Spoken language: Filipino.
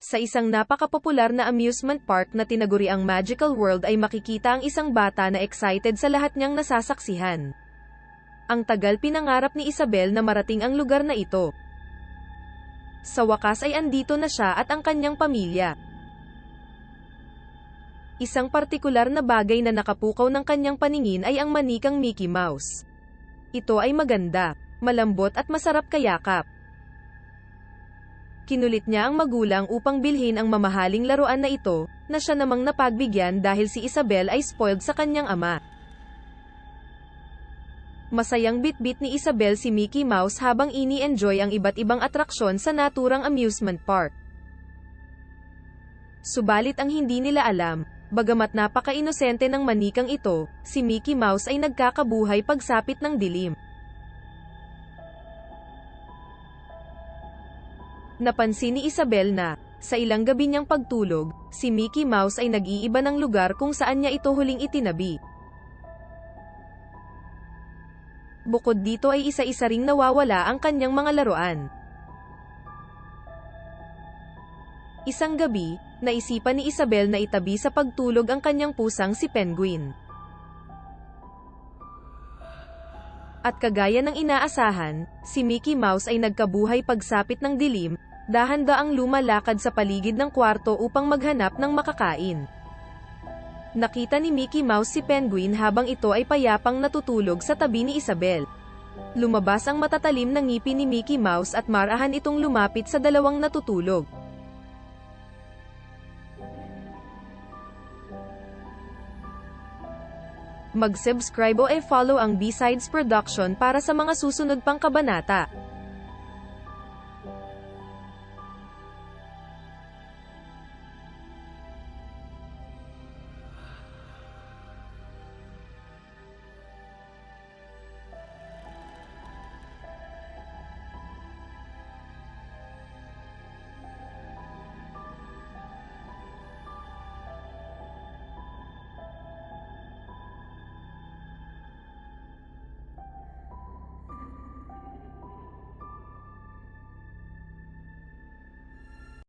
Sa isang napakapopular na amusement park na tinaguriang Magical World ay makikita ang isang bata na excited sa lahat niyang nasasaksihan. Ang tagal pinangarap ni Isabel na marating ang lugar na ito. Sa wakas ay andito na siya at ang kanyang pamilya. Isang partikular na bagay na nakapukaw ng kanyang paningin ay ang manikang Mickey Mouse. Ito ay maganda, malambot at masarap kayakap. Kinulit niya ang magulang upang bilhin ang mamahaling laruan na ito, na siya namang napagbigyan dahil si Isabel ay spoiled sa kanyang ama. Masayang bitbit ni Isabel si Mickey Mouse habang ini-enjoy ang iba't ibang atraksyon sa naturang amusement park. Subalit ang hindi nila alam, bagamat napaka-inosente ng manikang ito, si Mickey Mouse ay nagkakabuhay pagsapit ng dilim. Napansin ni Isabel na, sa ilang gabi niyang pagtulog, si Mickey Mouse ay nag-iiba ng lugar kung saan niya ito huling itinabi. Bukod dito ay isa-isa ring nawawala ang kanyang mga laruan. Isang gabi, naisipan ni Isabel na itabi sa pagtulog ang kanyang pusang si Penguin. At kagaya ng inaasahan, si Mickey Mouse ay nagkabuhay pagsapit ng dilim, dahan-daang lumalakad sa paligid ng kwarto upang maghanap ng makakain. Nakita ni Mickey Mouse si Penguin habang ito ay payapang natutulog sa tabi ni Isabel. Lumabas ang matatalim na ngipin ni Mickey Mouse at marahan itong lumapit sa dalawang natutulog. Mag-subscribe o e-follow ang B-Sides Production para sa mga susunod pang kabanata.